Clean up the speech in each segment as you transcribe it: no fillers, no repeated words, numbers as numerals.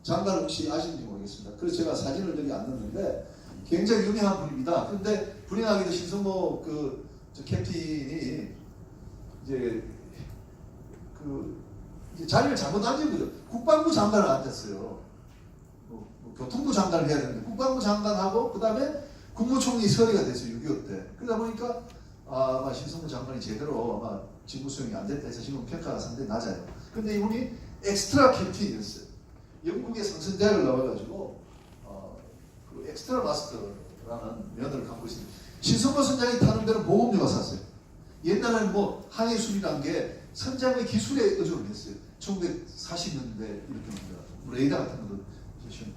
장관 혹시 아시는지 모르겠습니다. 그래서 제가 사진을 여기 안 넣었는데 굉장히 유명한 분입니다. 근데 불행하게도 신성모 저 캡틴이 이제 이제 자리를 잘못 앉은 거죠. 국방부 장관을 앉았어요. 교통부 장관을 해야 되는데 국방부 장관하고 그 다음에 국무총리 서리가 됐어요. 6.25 때. 그러다 보니까 아마 신성모 장관이 제대로 아마 직무 수행이 안 됐다 해서 지금 평가가 상당히 낮아요. 근데 이분이 엑스트라 캡틴이었어요. 영국의 상선대학을 나와가지고 그 엑스트라 마스터라는 면허를 갖고 있습니다. 신성모 선장이 타는 배는 보급료가 샀어요. 옛날에는 뭐 항해술이란 게 선장의 기술에 의존을 했어요. 1940년대 이렇게 합니다. 레이더 같은 것도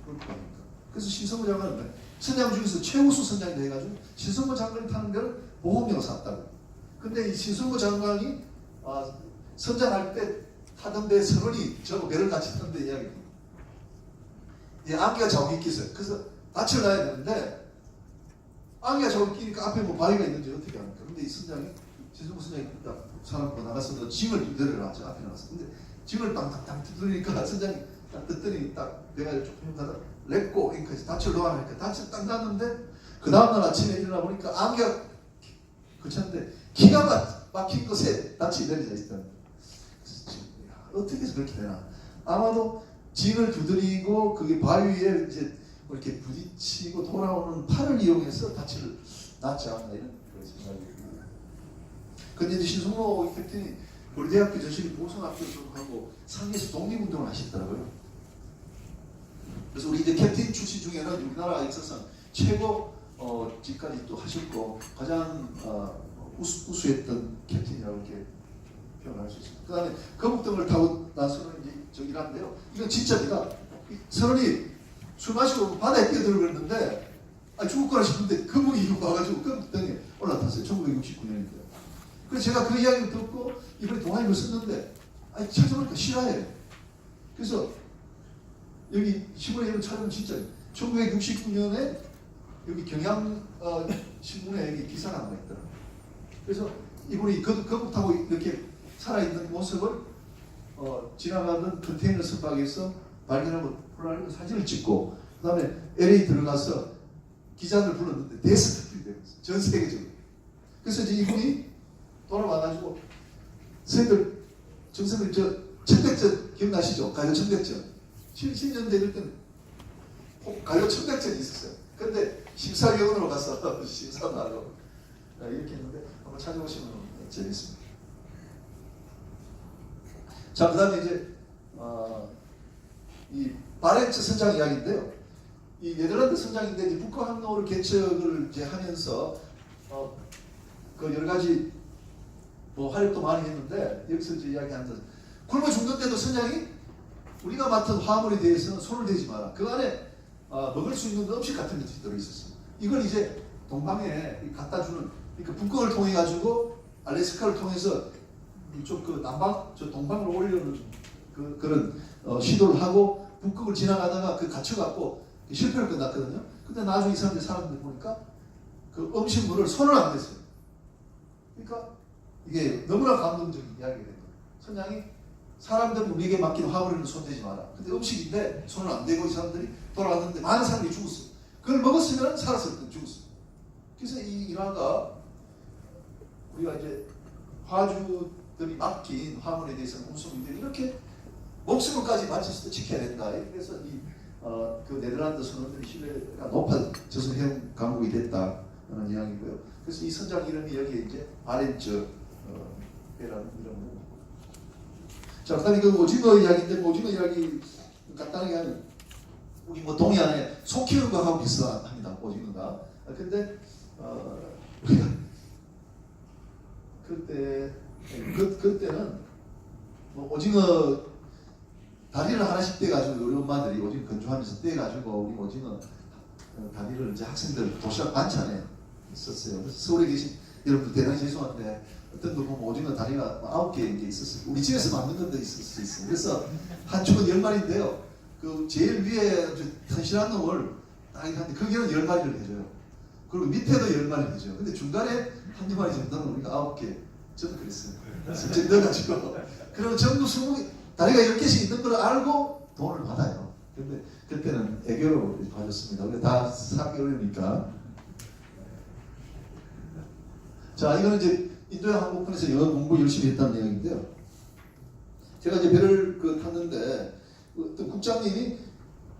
그럴 거 아닙니까? 그래서 신성모 장관은 선장 중에서 최우수 선장이 돼가지고 신성모 장관이 타는 배를 보급료가 샀다고. 근데 이 신성모 장관이 선장할 때 타던 배 선원이 저거 배를 같이 타던 데 이야기입니다. 안개가 자꾸 끼었어요. 그래서 낯을 놔야 되는데 안개가 자꾸 끼니까 앞에 뭐 바위가 있는지 어떻게 합니까? 근데 이 선장이 신성모 선장이 딱 사람 나가서 징을 내려라. 저 앞에 나가서. 근데 징을 땅땅땅 뜯으니까 선장이 딱 뜯더니 딱 내가 조금 가다 렛고 그러니까 닻을 놓아놓으니까 닻을 딱 놨는데 그 다음날 아침에 일어나 보니까 안개가 그쳤는데 기가 막힌 것에 닻이 내려져 있다는 거예요. 어떻게 해서 그렇게 되나? 아마도 징을 두드리고 그게 바위에 이제 이렇게 부딪히고 돌아오는 팔을 이용해서 닻을 놨지 않나 이런 생각이 듭니다. 근데 이제 신성모 캡틴이 고려대학교 전시리 보성학교 졸업하고 상계에서 독립운동을 하셨더라고요. 그래서 우리 이제 캡틴 출신 중에는 우리나라 역사상 최고 직까지 또 하셨고 가장 우수했던 캡틴이라고 이렇게 표현할 수 있습니다. 그 다음에 거북등을 타고 나서는 이제 저기란데요. 이건 진짜입니다. 선원이 술 마시고 바다에 뛰어들어갔는데 죽을 거라 싶은데 거북이 이거 와가지고 거북등에 올라탔어요. 1969년인데요. 그래서 제가 그 이야기를 듣고 이번에 동아리를 썼는데 찾아보니까 실화예요. 그래서 여기 신문에 이런 촬영 진짜예요. 1969년에 여기 경향신문에 여기 기사가 나와있더라고요. 그래서 이분이 거북 타고 이렇게 살아있는 모습을 지나가던 컨테이너 선박에서 발견하고 폴라로이드 사진을 찍고 그 다음에 LA 들어가서 기자들 불렀는데 데스크들이 되었어요. 전 세계적으로. 그래서 이제 이분이 돌아와가지고 정선들 청백전 기억나시죠? 가요 청백전 70년대 이럴 때는 가요 청백전이 있었어요. 근데 심사위원으로 가서 심사하고 이렇게 했는데 한번 찾아보시면 재밌습니다. 자, 그 다음에 이제 이 바렌츠 선장 이야기인데요. 이 네덜란드 선장인데 이제 북한 항로를 개척을 이제 하면서 그 여러 가지 뭐 활약도 많이 했는데 여기서 이제 이야기한다. 굶어 죽는 때도 선장이 우리가 맡은 화물에 대해서는 손을 대지 마라. 그 안에 먹을 수 있는 음식 같은 것들이 들어있었어요. 이걸 이제 동방에 갖다 주는 그러니까 북극을 통해 가지고 알래스카를 통해서 이쪽 그 동방으로 올리려는 그런 시도를 하고 북극을 지나가다가 그 갇혀갖고 실패를 끝났거든요. 근데 나중에 이 사람들 보니까 그 음식물을 손을 안 댔어요. 그러니까 이게 너무나 감동적인 이야기가 된 거예요. 선장이 사람들은 우리에게 맡긴 화물에는 손대지 마라. 근데 음식인데 손을 안 대고 이 사람들이 돌아왔는데 많은 사람들이 죽었어요. 그걸 먹었으면 살았을 때 죽었어요. 그래서 이 일화가 우리가 이제 화주들이 맡긴 화물에 대해서는 운송인들이 이렇게 목숨을까지 바쳐서 지켜야 된다. 그래서 그 네덜란드 선원들의 신뢰가 높아져서 해운 강국이 됐다는 이야기고요. 그래서 이 선장 이름이 여기에 이제 바렌츠 배라는 이름으로. 자, 그다음에 그 오징어 이야기인데 오징어 이야기 간단하게 하면 우리 뭐 동해안에 소 키우는 거하고 비슷합니다. 오징어가. 근데 우리가 그때는 뭐 오징어 다리를 하나씩 떼가지고 우리 엄마들이 오징어 건조하면서 떼가지고 우리 오징어 다리를 이제 학생들 도시락 반찬에 있었어요. 그래서 서울에 계신 여러분들 대단히 죄송한데 어떤 거 보면 오징어 다리가 9개인 게 있었어요. 우리 집에서 만든 것도 있을 수 있어요. 그래서 한 축은 10마리인데요. 그 제일 위에 튼실한 놈을 딱 하는데 거기는 10마리를 해줘요. 그리고 밑에도 10마리를 해줘요. 근데 중간에 한두 마리 정도는 우리가 9개. 저도 그랬어요. 그래서 넣어가지고 그러면 전부 20개 다리가 10개씩 있는 걸 알고 돈을 받아요. 근데 그때는 애교로 봐줬습니다. 우리 다 4개월이니까. 자, 이거는 이제 인도양 항공권에서 영어 공부 열심히 했다는 이야기인데요. 제가 이제 배를 탔는데 어떤 국장님이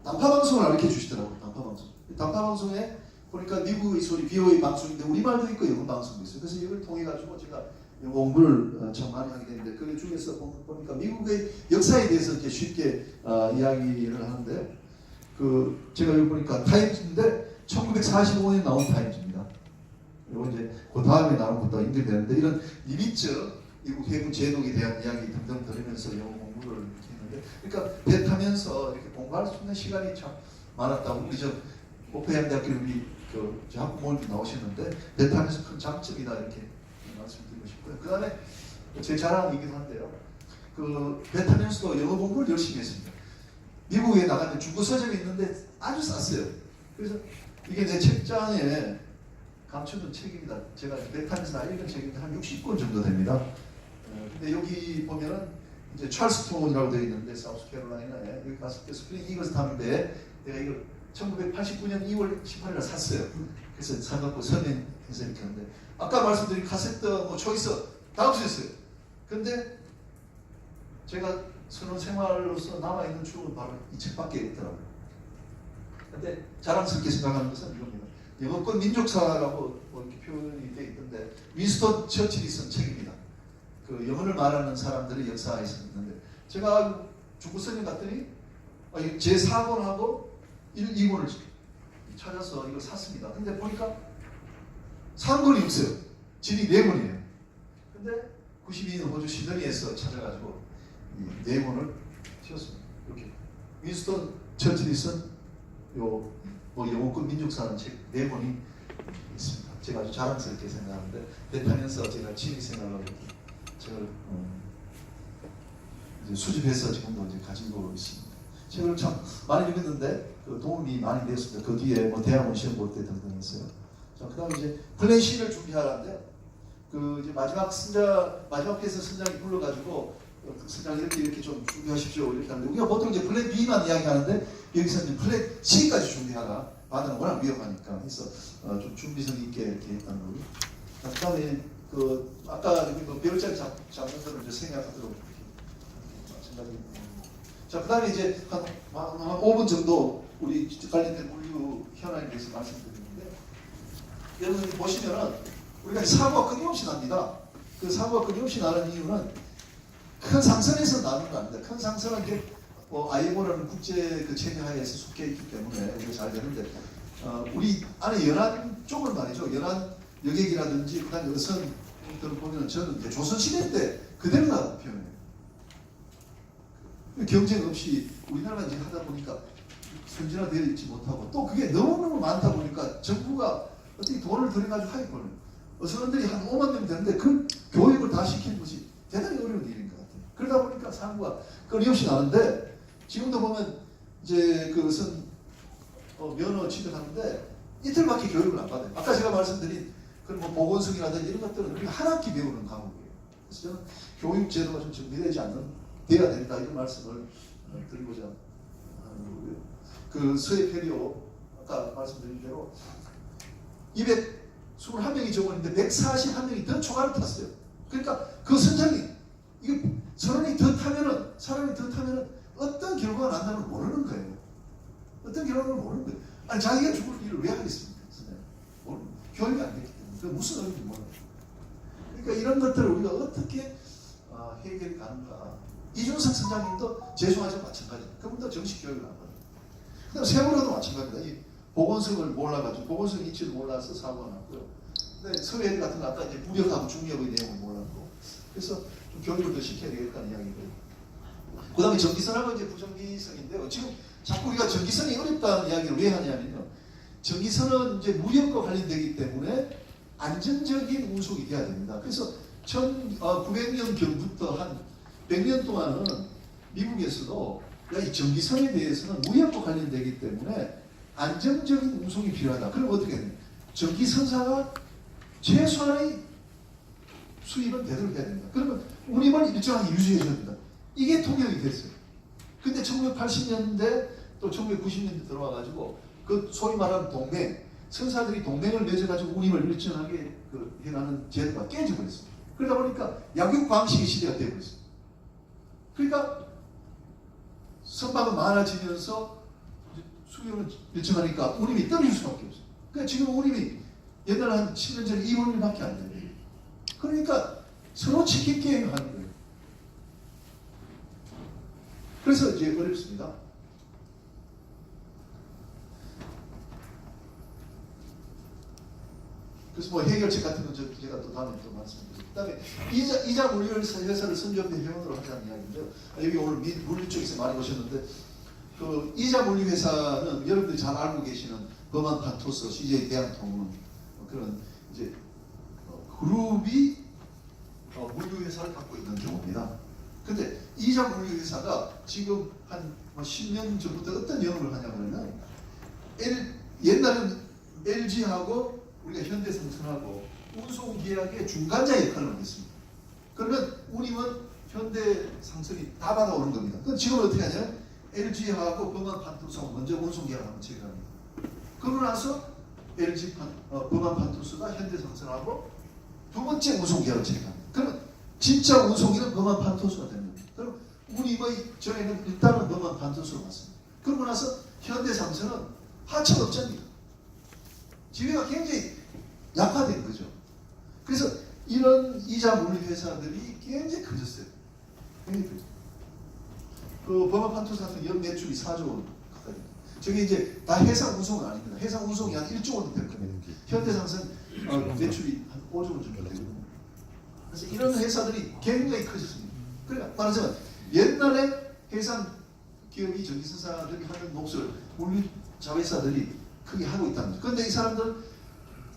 단파방송을 가르쳐 주시더라고요. 단파방송. 단파방송에 보니까 미국의 소리, BOA 방송인데 우리말도 있고 영어 방송도 있어요. 그래서 이걸 통해 가지고 제가 영어 공부를 참 많이 하게 되는데 그 중에서 보니까 미국의 역사에 대해서 이렇게 쉽게 이야기를 하는데 제가 여기 보니까 타임즈인데 1945년에 나온 타임즈입니다. 이거 이제 그 다음에 나온 것도 연결되는데 이런 리비츠 미국 해군 제독에 대한 이야기 등등 들으면서 영어 공부를 했는데 그러니까 배 타면서 이렇게 공부할 수 있는 시간이 참 많았다. 우리 저 오페양대학교 우리 학부모님이 나오셨는데 배 타면서 큰 장점이다 이렇게 말씀드리고 싶고요. 그 다음에 제 자랑이기도 한데요. 배 타면서도 영어 공부를 열심히 했습니다. 미국에 나가면 중고 서점이 있는데 아주 쌌어요. 그래서 이게 내 책장에 감춰둔 책입니다. 제가 배 타면서 읽은 책인데 한 60권 정도 됩니다. 근데 여기 보면은 이제 찰스 톤이라고 되어 있는데 사우스캐롤라이나에 여기 갔을 때 스프링 이글스 타는데 내가 이걸 1989년 2월 18일에 샀어요. 그래서 사갖고 서명해서 이렇게 하는데 아까 말씀드린 카세트 초이스 다 없어졌어요. 근데 제가 선원 생활로서 남아있는 추억은 바로 이 책밖에 없더라고요. 근데 자랑스럽게 생각하는 것은 이겁니다. 영어권 민족사라고 이렇게 표현이 되어 있던데 윈스턴 처칠이 쓴 책입니다. 영어를 말하는 사람들의 역사에서 있는데 제가 중국 선임 갔더니 제 4권하고 1, 2권을 찾아서 이걸 샀습니다. 근데 보니까 3권이 없어요. 질이 4권이에요. 근데 92년 호주 시드니에서 찾아가지고 이 4권을 튀었습니다. 이렇게 윈스턴 처칠이 쓴 영어권 민족사라는 책 4권이 있습니다. 제가 아주 자랑스럽게 생각하는데 배 타면서 제가 취미생활로 책을 이제 수집해서 지금도 이제 가지고 있습니다. 책을 참 많이 읽었는데 도움이 많이 되었습니다. 그 뒤에 대학원 시험 볼 때 등등 했어요. 자, 그다음에 이제 플랜 C를 준비하는데 이제 마지막 회에서 선장이 불러가지고 선장 이렇게 좀 준비하십시오 이렇게 하는데 우리가 보통 이제 플랜 B만 이야기하는데 여기서 이제 플랜 C까지 준비하라. 바다는 워낙 위험하니까 그래서 좀 준비성 있게 이렇게 했다는 거고. 그다음에 아까 여기 배열자리 잡는 거를 이제 생각하도록 생각이. 자, 그다음에 이제 한 5분 정도 우리 관련된 물류 현안에 대해서 말씀드리는데 여러분 보시면은 우리가 사고가 끊임없이 납니다. 그 사고가 끊임없이 나는 이유는 큰 상선에서 나는 거 아닙니다. 큰 상선은 이제 IMO라는 국제 체계하에서 속해 있기 때문에 우리가 잘 되는데 우리 안에 연안 쪽을 말이죠. 연안 여객이라든지 그다음에 어선들을 보면 저는 이제 조선시대 때 그대로 나온 표현이에요. 경쟁 없이 우리나라가 이제 하다 보니까 선진화되어 있지 못하고 또 그게 너무너무 많다 보니까 정부가 어떻게 돈을 들여가지고 하겠거든요. 어선원들이 한 5만 명 되는데 그 교육을 다 시키는 것이 대단히 어려운 일인 것 같아요. 그러다 보니까 사고가 끊임없이 나는데 지금도 보면 이제 선 면허 취득하는데 이틀밖에 교육을 안 받아요. 아까 제가 말씀드린 보건성이라든지 이런 것들은 우리가 한 학기 배우는 과목이에요. 그래서 저는 교육 제도가 좀 정비되지 돼야 된다 이런 말씀을 드리고자 하는 거고요. 서해 페리오 아까 말씀드린 대로 221명이 정원인데 141명이 더 초과를 탔어요. 그러니까 그 선장이 사람이 더 타면은 어떤 결과가 난다는 걸 모르는 거예요. 어떤 결과를 모르는 거예요. 아니 자기가 죽을 일을 왜 하겠습니까? 교육이 안 됐기 때문에 그 무슨 의미인지 모르는 거예요. 그러니까 이런 것들을 우리가 어떻게 해결이 가는가. 이준석 선장님도 재수하자 마찬가지입니다. 그분도 정식 교육을 안 받아요. 그다음 세월호도 마찬가지입니다. 이 보건성을 몰라가지고 보건성 이치를 몰라서 사고가 났고요. 근데 서해 같은 거 아까 이제 무력하고 중력의 내용을 몰랐고 그래서 좀 교육을 더 시켜야 되겠다는 이야기고요. 그다음에 전기선하고 이제 부전기선인데요. 지금 자꾸 우리가 전기선이 어렵다는 이야기를 왜 하냐면요. 전기선은 이제 무역과 관련되기 때문에 안정적인 운송이 돼야 됩니다. 그래서 1900년경부터 한 100년 동안은 미국에서도 이 전기선에 대해서는 무역과 관련되기 때문에 안정적인 운송이 필요하다. 그럼 어떻게 됩니까? 전기선사가 최소한의 수입은 되도록 해야 됩니다. 그러면 운임을 일정하게 유지해줘야 됩니다. 이게 통역이 됐어요. 근데 1980년대 또 또 1990년대 들어와가지고 그 소위 말하는 동맹, 선사들이 동맹을 맺어가지고 운임을 일정하게 그 해가는 제도가 깨져버렸습니다. 그러다 보니까 약육 방식의 시대가 되어버렸습니다. 그러니까 선박은 많아지면서 수요는 일정하니까 운임이 떨어질 수밖에 없어요. 그러니까 지금 운임이 옛날에 한 10년 전에 2분의 1밖에 안 돼요. 그러니까 서로 치킨 게임을 하는 거예요. 그래서 이제 어렵습니다. 그래서 뭐 해결책 같은 건 제가 또 다음에 또 말씀드릴게요. 그다음에 이자 물류 회사를 선조협회 회원으로 하자는 이야기인데요. 여기 오늘 물류 쪽에서 많이 오셨는데 그 이자 물류 회사는 여러분들이 잘 알고 계시는 범한 판토스, CJ 대한통운 그런 이제 그룹이 물류 회사를 갖고 있는 경우입니다. 근데 이자 물류 회사가 지금 한 10년 전부터 어떤 영업을 하냐면은 옛날에는 LG하고 우리가 현대생선하고 운송 계약의 중간자 역할을 하고 있습니다. 그러면 운임은 현대상선이 다 받아오는 겁니다. 그럼 지금 어떻게 하냐면 LG하고 범한 판토스하고 먼저 운송 계약을 한번 체결합니다. 그러고 나서 범한 판토스가 현대상선하고 두 번째 운송 계약을 체결합니다. 그러면 진짜 운송기는 범한 판토스가 됩니다. 그럼 운임의 전에는 일단은 범한 판토스로 갔습니다. 그러고 나서 현대상선은 하청업자입니다. 지위가 굉장히 약화된 거죠. 그래서 이런 이자 물류 회사들이 굉장히 커졌어요. 굉장히 커졌어요. 그 범한 판토스 같은 연 매출이 4조 원 가까이. 저게 이제 다 해상 운송은 아닙니다. 해상 운송이 한 1조 원 될 겁니다. 현대상선 매출이 한 5조 원 정도 되거든요. 그래서 이런 회사들이 굉장히 커졌습니다. 그러니까 말하자면 옛날에 해상 기업이 전기선사들이 하는 몫을 물류 자회사들이 크게 하고 있다는 거죠. 그런데 이 사람들은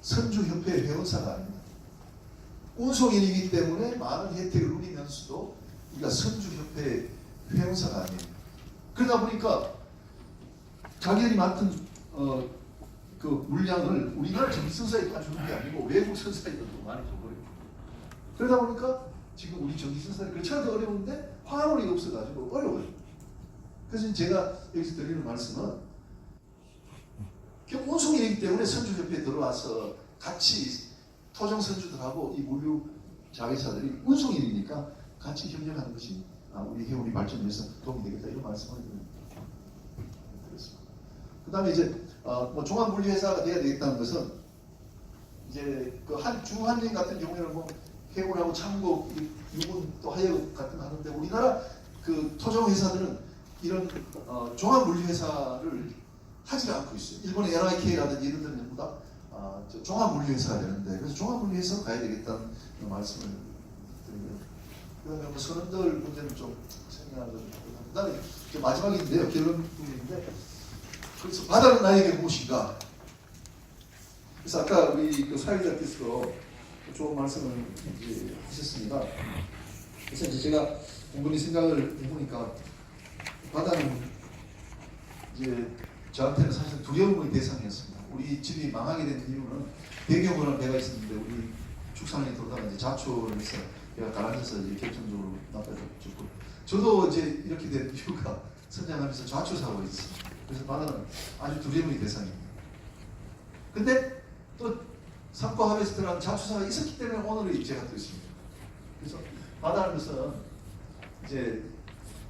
선주협회 회원사가 아닙니다. 운송인이기 때문에 많은 혜택을 누리면서도 우리가 선주협회 회원사가 아니에요. 그러다 보니까 자기들이 맡은 그 물량을 우리나라 전기선사에만 주는 게 아니고 외국 선사에도 많이 줘버려요. 그러다 보니까 지금 우리 전기선사들이 그렇게도 어려운데 화물이 없어가지고 어려워요. 그래서 제가 여기서 드리는 말씀은 운송인이기 때문에 선주협회에 들어와서 같이 토종 선주들하고 이 물류 자회사들이 운송인이니까 같이 협력하는 것이 우리 해운이 발전을 위해서 도움이 되겠다 이런 말씀을 드렸습니다. 그 다음에 이제 뭐 종합물류회사가 돼야 되겠다는 것은 이제 그 중한림 같은 경우에는 뭐 해운하고 창고, 유분 또 하여금 같은 거 하는데 우리나라 그 토종 회사들은 이런 종합물류회사를 하지 않고 있어요. 일본의 NIK라든지 이런 데는 전부 다 종합물류회사가 되는데 그래서 종합물류회사로 가야 되겠다는 말씀을 드리고요. 그다음에 뭐 선원들 문제는 좀 생각하는 것 같고 그다음에 마지막인데요. 결론 부분인데 그래서 바다는 나에게 무엇인가? 그래서 아까 우리 그 사회자께서 좋은 말씀을 이제 하셨습니다. 그래서 이제 제가 곰곰이 생각을 해보니까 바다는 이제 저한테는 사실 두려움의 대상이었습니다. 우리 집이 망하게 된 이유는 배경으로는 배가 있었는데 우리 축산에 돌다가 이제 자초를 해서 배가 가라앉아서 이제 결정적으로 나빠졌고 저도 이제 이렇게 된 이유가 성장하면서 자초 사고가 있습니다. 그래서 바다는 아주 두려움의 대상입니다. 근데 또 삼과 하베스트라는 자초사가 있었기 때문에 오늘의 제가 또 있습니다. 그래서 바다는 것은 이제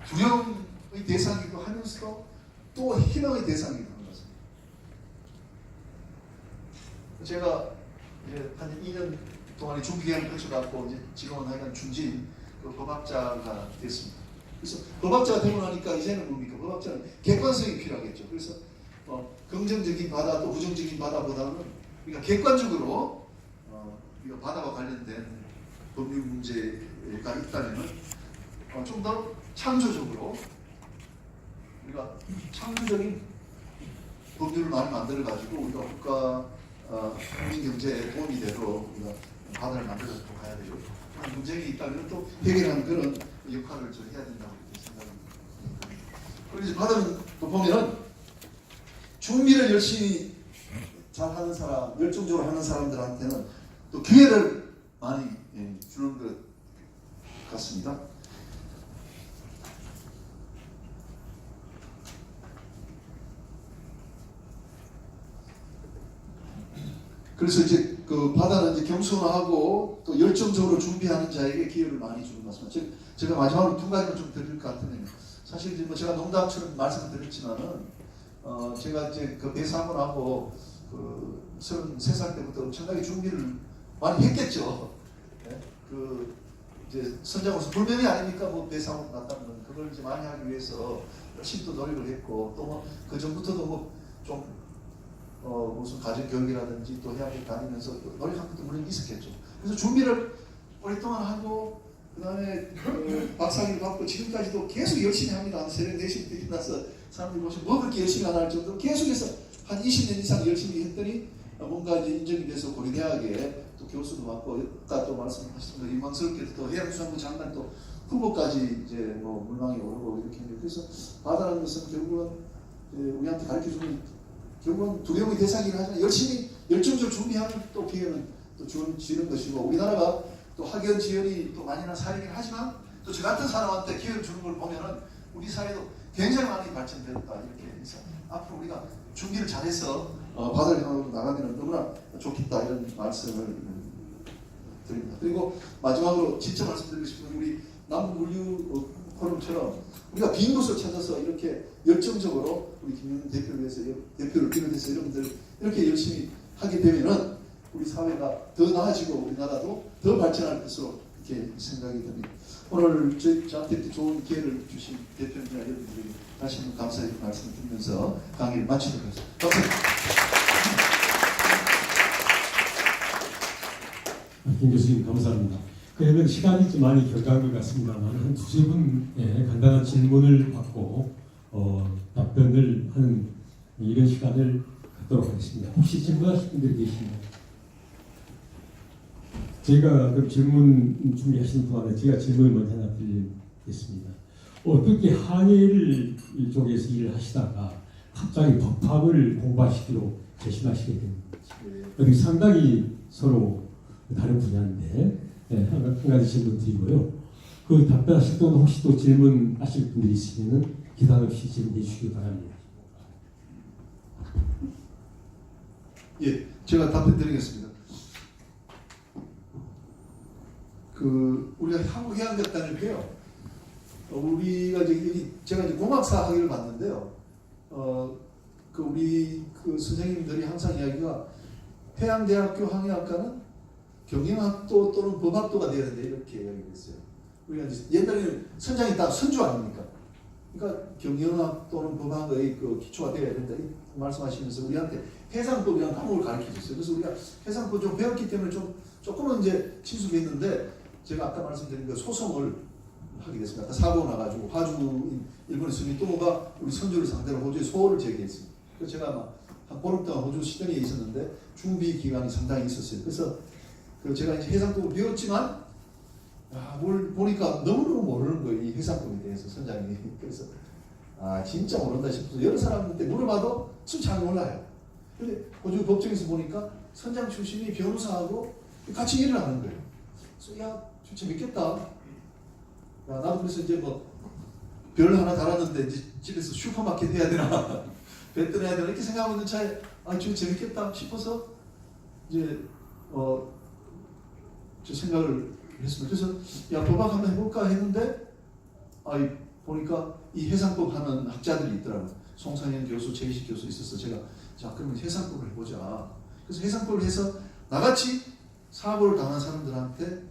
두려움의 대상이기도 하면서도 또 희망의 대상이기도 하는 것입니다. 제가 이제 한 2년 동안의 준비기간을 거쳐갖고 이제 지금은 하여간 중진 그 법학자가 됐습니다. 그래서 법학자가 되고 나니까 이제는 뭡니까? 법학자는 객관성이 필요하겠죠. 그래서 긍정적인 바다 또 부정적인 바다보다는 우리가 객관적으로 우리가 바다와 관련된 법률 문제가 있다면 좀 더 창조적으로 우리가 창조적인 법률을 많이 만들어 가지고 우리가 국가 국민 경제에 도움이 되도록 우리가 바다를 만들어 가야 되고 문제가 있다면 또 해결하는 그런 역할을 좀 해야 된다고 이렇게 생각합니다. 그래서 바다는 또 보면은 준비를 열심히 잘 하는 사람, 열정적으로 하는 사람들한테는 또 기회를 많이 주는 것 같습니다. 그래서 이제 그 바다는 이제 겸손하고 또 열정적으로 준비하는 자에게 기회를 많이 주는 것 같습니다. 제가 마지막으로 두 가지만 좀 드릴 것 같은데요. 사실 이제 뭐 제가 농담처럼 말씀을 드렸지만은 제가 이제 그 배사원하고 그 33살 때부터 엄청나게 준비를 많이 했겠죠. 네? 그 이제 선장으로서 불명이 아닙니까? 뭐 배사원 갔다는 건 그걸 이제 많이 하기 위해서 열심히 또 노력을 했고 또 뭐 그 전부터도 뭐 좀 무슨 가정교육이라든지 또 해학에 다니면서 노력한 것도 물론 있었겠죠. 그래서 준비를 오랫동안 하고 그 다음에 박사학위를 받고 지금까지도 계속 열심히 합니다. 새벽 4시부터 일어나서 사람들이 보시면 뭐 그렇게 열심히 안 할 정도로 계속해서 한 20년 이상 열심히 했더니 뭔가 이제 인정이 돼서 고려대학에 또 교수도 맡고 아까 또 말씀하셨던 영광스럽게도 또 해양수산부 장관 또 후보까지 이제 뭐 물망에 오르고 이렇게 했는데 그래서 바다라는 것은 결국은 우리한테 가르쳐주는 결국은 두려움의 대상이긴 하지만 열심히 열정적으로 준비하는 또 기회는 또 주는 것이고 우리나라가 또 학연 지연이 또 많이 난 사회이긴 하지만 또 저 같은 사람한테 기회를 주는 걸 보면은 우리 사회도 굉장히 많이 발전됐다 이렇게 해서 앞으로 우리가 준비를 잘해서 바다를 향하고 나가면 너무나 좋겠다 이런 말씀을 드립니다. 그리고 마지막으로 진짜 말씀드리고 싶은 우리 남북물류 포럼처럼 우리가 빈 곳을 찾아서 이렇게 열정적으로 우리 김영민 대표를 위해서 대표를 비롯해서 여러분들 이렇게 열심히 하게 되면은 우리 사회가 더 나아지고 우리나라도 더 발전할 것으로 이렇게 생각이 듭니다. 오늘 저한테 좋은 기회를 주신 대표님과 여러분들에게 다시 한번 감사의 말씀을 드리면서 강의를 마치도록 하겠습니다. 김 교수님 감사합니다. 그러면 시간이 좀 많이 경과한 것 같습니다만 한 두세 분의 간단한 질문을 받고 답변을 하는 이런 시간을 갖도록 하겠습니다. 혹시 질문하실 분들이 계시나요? 제가 그 질문 준비하시는 동안에 제가 질문을 먼저 하나 드리겠습니다. 어떻게 항해를 쪽에서 일을 하시다가 갑자기 법학을 공부하시기로 결심하시게 된 건지 상당히 서로 다른 분야인데 한 가지 질문 드리고요. 그 답변하실 동안 혹시 또 질문하실 분들이 있으면 기단 없이 질문해 주시기 바랍니다. 예, 제가 답변 드리겠습니다. 우리가 한국해양대학단일게요. 우리가 제가 이제 공학사 학위를 받는데요. 우리 선생님들이 항상 이야기가 해양대학교 항해학과는 경영학도 또는 법학도가 돼야 된다 이렇게 이야기를 했어요. 우리가 이제 옛날에는 선장이 다 선주 아닙니까? 그러니까 경영학 또는 법학의 기초가 되어야 된다 이 말씀하시면서 우리한테 해상법이라는 과목을 가르쳐 줬어요. 그래서 우리가 해상법 좀 배웠기 때문에 조금은 이제 친숙했는데 제가 아까 말씀드린 그 소송을 하게 됐습니다. 아까 사고 나가지고 화주인 일본의 스미토모가 우리 선주를 상대로 호주에 소를 제기했습니다. 그래서 제가 한 보름 동안 호주 시드니에 있었는데 준비 기간이 상당히 있었어요. 그래서 제가 이제 해상법을 배웠지만 뭘 보니까 너무너무 모르는 거예요. 이 해상법에 대해서 선장이. 그래서 진짜 모른다 싶어서 여러 사람한테 물어봐도 잘 몰라요. 근데 호주 법정에서 보니까 선장 출신이 변호사하고 같이 일을 하는 거예요. 그래서 진짜 재밌겠다. 나도 그래서 이제 별 하나 달았는데 이제 집에서 슈퍼마켓 해야 되나 배뜬 해야 되나 이렇게 생각하고 있는 차에 저 재밌겠다 싶어서 이제 저 생각을 했습니다. 그래서 법학 한번 해볼까 했는데 보니까 이 해상법 하는 학자들이 있더라고요. 송상현 교수, 최희식 교수 있어서 제가 그러면 해상법을 해보자. 그래서 해상법을 해서 나같이 사고를 당한 사람들한테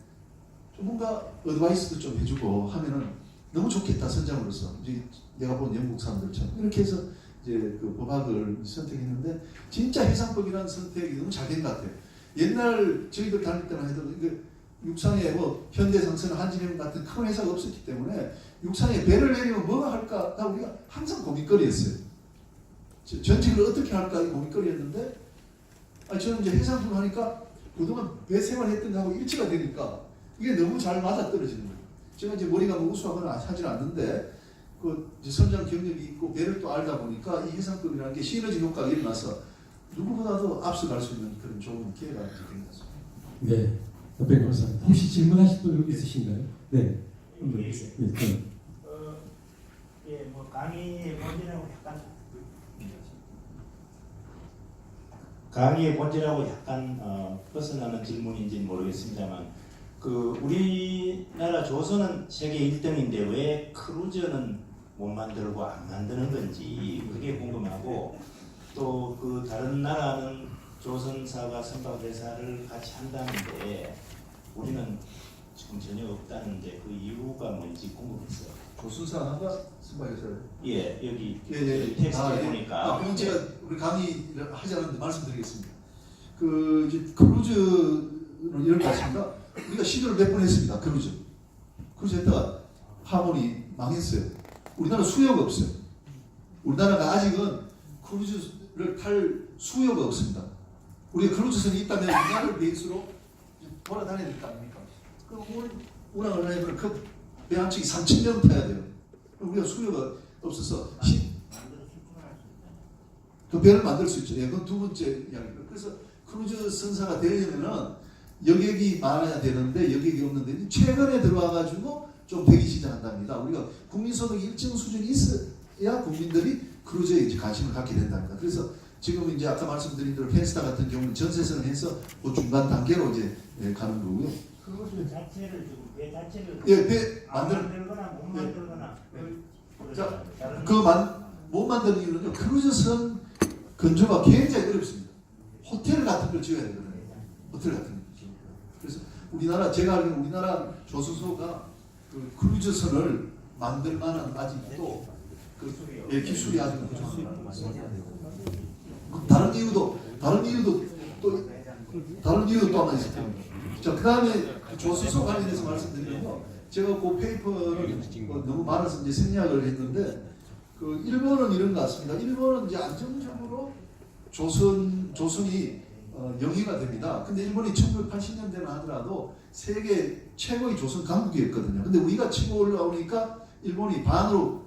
좀 뭔가 어드바이스도 좀 해주고 하면은 너무 좋겠다 선장으로서. 이제 내가 본 영국 사람들처럼 이렇게 해서 이제 법학을 선택했는데 진짜 해상법이라는 선택이 너무 잘 된 것 같아요. 옛날 저희들 다닐 때나 해도 육상에 현대상선, 한진해운 같은 큰 회사가 없었기 때문에 육상에 배를 내리면 뭐가 할까 다 우리가 항상 고민거리였어요. 전직을 어떻게 할까 이 고민거리였는데 저는 이제 해상품 하니까 그동안 배 생활했던 거하고 일치가 되니까 이게 너무 잘 맞아떨어지는 거예요. 제가 이제 머리가 우수하거나 하질 않는데 이제 선장 경력이 있고 배를 또 알다 보니까 이 해상법이라는 게 시너지 효과가 일어나서 누구보다도 앞서갈 수 있는 그런 좋은 기회가 된 것 같습니다. 네, 답변 감사합니다. 혹시 질문하실 분 있으신가요? 네. 강의의 본질하고 약간 강의의 본질하고 약간 벗어나는 질문인지는 모르겠습니다만 그 우리나라 조선은 세계 1등인데 왜 크루즈는 못 만들고 안 만드는 건지 그게 궁금하고 또 그 다른 나라는 조선사가 선박대사를 같이 한다는데 우리는 지금 전혀 없다는데 그 이유가 뭔지 궁금했어요. 조선사가 선박에서요. 예, 여기 예. 텍스트에 예. 보니까 그럼 제가 우리 강의를 하지 않았는데 말씀드리겠습니다. 그 이제 크루즈는 이런 게 있습니다. 우리가 시도를 몇 번 했습니다. 크루즈 했다가 파문이 망했어요. 우리나라 수요가 없어요. 우리나라가 아직은 크루즈를 탈 수요가 없습니다. 우리가 크루즈선이 있다면 우리나라를 베이스로 돌아다녀야 될 거 아닙니까? 그럼 운항을 하려면 그 배 한 척이 3,000명 타야 돼요. 그럼 우리가 수요가 없어서 그 배를 만들 수 있죠. 예, 그건 두 번째 이야기입니다. 그래서 크루즈 선사가 되려면은 여객이 많아야 되는데 여객이 없는데 최근에 들어와가지고 좀 되기 시작한답니다. 우리가 국민소득이 일정 수준이 있어야 국민들이 크루즈에 이제 관심을 갖게 된답니다. 그래서 지금 이제 아까 말씀드린 대로 펜스타 같은 경우는 전세선을 해서 그 중간 단계로 이제 가는 거고요. 크루즈 자체를 지금 배 자체를 배 만들거나 못 예. 만들거나 자, 못 만드는 이유는요. 크루즈선 건조가 굉장히 어렵습니다. 호텔 같은 걸 지어야 되거든요. 호텔 같은 거. 그래서 제가 알기로는 우리나라 조선소가 그 크루즈선을 만들 만한 아직도 기술이 아직 부족합니다. 다른 이유도 또 하나 있을 겁니다. 자, 그 다음에 조선소 관련해서 말씀드리면요. 제가 그 페이퍼를 너무 많아서 이제 생략을 했는데 그 일본은 이런 것 같습니다. 일본은 이제 안정적으로 조선이 영위가 됩니다. 근데 일본이 1980년대나 하더라도 세계 최고의 조선 강국이었거든요. 근데 우리가 치고 올라오니까 일본이 반으로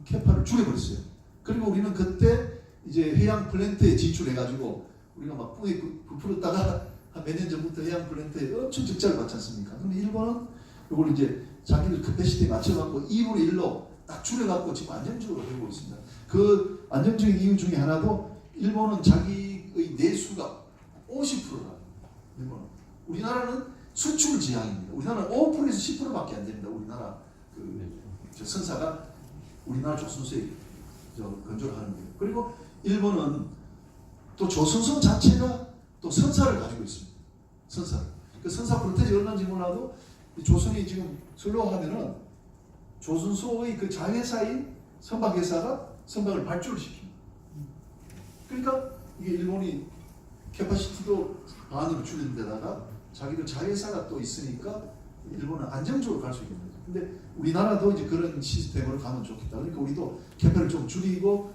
캐파를 줄여버렸어요. 그리고 우리는 그때 이제 해양 플랜트에 진출해가지고 우리가 막 뿡에 부풀었다가 한 몇 년 전부터 해양 플랜트에 엄청 적자를 받지 않습니까? 근데 일본은 이걸 이제 자기들 캐패시티에 맞춰갖고 2분의 1로 딱 줄여갖고 지금 안정적으로 되고 있습니다. 그 안정적인 이유 중에 하나도 일본은 자기의 내수가 50%라. 일본은. 우리나라는 수출 지향입니다. 우리나라는 5%에서 10%밖에 안 됩니다. 우리나라 저 선사가 우리나라 조선소에 건조를 하는 거예요. 그리고 일본은 또 조선소 자체가 또 선사를 가지고 있습니다. 선사를. 그 선사 프로테이지가 얼마인지 몰라도 조선이 지금 슬로우하면은 조선소의 그 자회사인 선박회사가 선박을 발주를 시킵니다. 그러니까 이게 일본이 캐파시티도 반으로 줄이는 데다가 자기들 자회사가 또 있으니까 일본은 안정적으로 갈 수 있는 거죠. 근데 우리나라도 이제 그런 시스템으로 가면 좋겠다. 그러니까 우리도 캐파를 좀 줄이고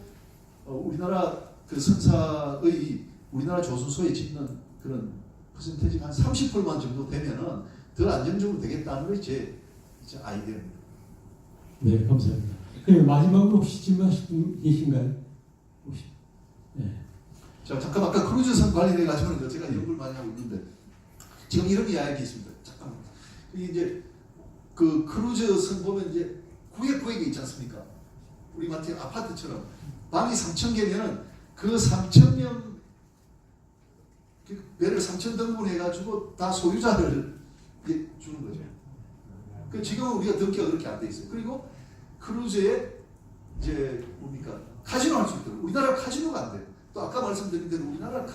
우리나라 그 선사의 우리나라 조선소에 짓는 그런 퍼센테이지가 한 30%만 정도 되면은 더 안정적으로 되겠다는 것이 제 아이디어입니다. 네, 감사합니다. 그럼 마지막으로 혹시 질문하실 분 계신가요? 혹시? 네. 자, 잠깐 아까 크루즈선 관련해 가지고는 제가 연구를 많이 하고 있는데 지금 이런 이야기 있습니다. 잠깐만. 이게 이제 그 크루즈선 보면 이제 구획구획이 있지 않습니까? 우리 마트 아파트처럼 방이 3,000개면은 그 3,000명 그 배를 3,000등분 해가지고 다 소유자를 주는 거죠. 그 지금은 우리가 등기가 그렇게 안 돼 있어요. 그리고 크루즈에 이제 뭡니까 카지노 할 수 있도록 우리나라 카지노가 안 돼요. 또 아까 말씀드린 대로 우리나라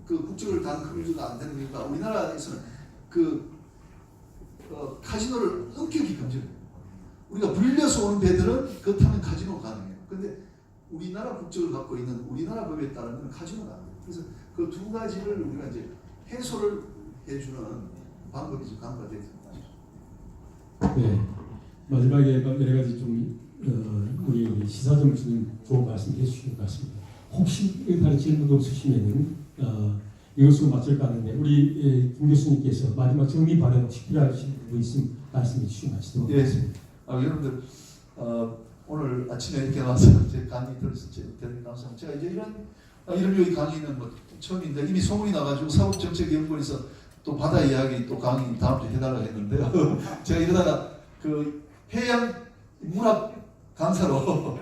그 국적을 단 크루즈가 안 되는 이유가 우리나라에서는 카지노를 엄격히 금지해요. 우리가 불려서 오는 배들은 그 타면 카지노 가능해요. 근데 우리나라 국적을 갖고 있는 우리나라 법에 따르면 카지노가 안 돼요. 그래서 그 두 가지를 우리가 이제 해소를 해주는 방법이 좀 강화되어 있습니다. 네. 마지막에 여러 가지 좀 우리 시사점을 주는 좋은 말씀 해주신 것 같습니다. 혹시 다른 질문 없으시면은 이것으로 마칠까 하는데 우리 김 교수님께서 마지막 정리 발언 혹시 필요하신 부분 있으면 말씀해 주시면 마치도록 하겠습니다. 여러분들 오늘 아침에 이렇게 나와서 제 강의 들으셔서 대단히 감사합니다. 제가 이제 이런 요의 강의는 뭐 처음인데 이미 소문이 나가지고 사법정책연구원에서 또 바다 이야기 또 강의 다음 주에 해달라고 했는데요. 제가 이러다가 그 해양 문학 강사로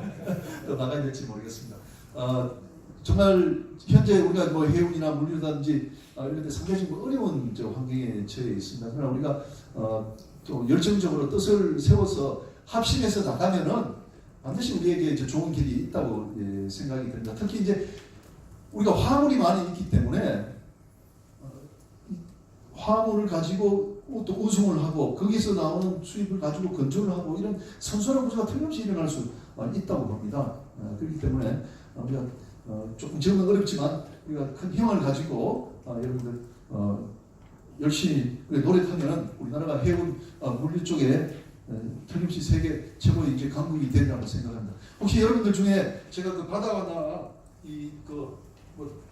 또 나가야 될지 모르겠습니다. 정말 현재 우리가 뭐 해운이나 물류라든지 이런 데 상당히 좀 어려운 환경에 처해 있습니다. 그러나 우리가 또 열정적으로 뜻을 세워서 합심해서 나가면은 반드시 우리에게 좋은 길이 있다고 생각이 듭니다. 특히 이제 우리가 화물이 많이 있기 때문에 화물을 가지고 또 운송을 하고 거기서 나오는 수입을 가지고 건조를 하고 이런 선순환 구조가 틀림없이 일어날 수 있다고 봅니다. 그렇기 때문에 우리가 조금 적응은 어렵지만 우리가 큰 희망을 가지고 여러분들 열심히 노력하면 우리나라가 해운 물류 쪽에 틀림없이 세계 최고의 이제 강국이 되리라고 생각합니다. 혹시 여러분들 중에 제가 그 바다나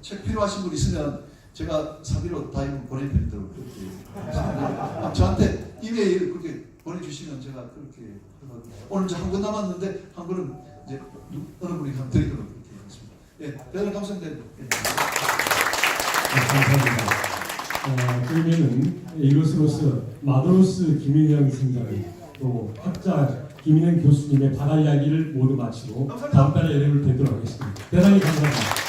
책 필요하신 분 있으면 제가 사비로 다 보내드리도록 그렇게 저한테 이메일 그렇게 보내주시면 제가 그렇게 오늘 이제 한 권 남았는데 한 권은 이제 어느 분이 한번 드리도록 그렇게 하겠습니다. 예, 대단히 감사합니다. 예. 감사합니다. 그러면은 이것으로서 마도로스 김인영 생장을 또 학자 김인영 교수님의 바다 이야기를 모두 마치고 다음 달에 여러분을 뵙도록 하겠습니다. 대단히 감사합니다.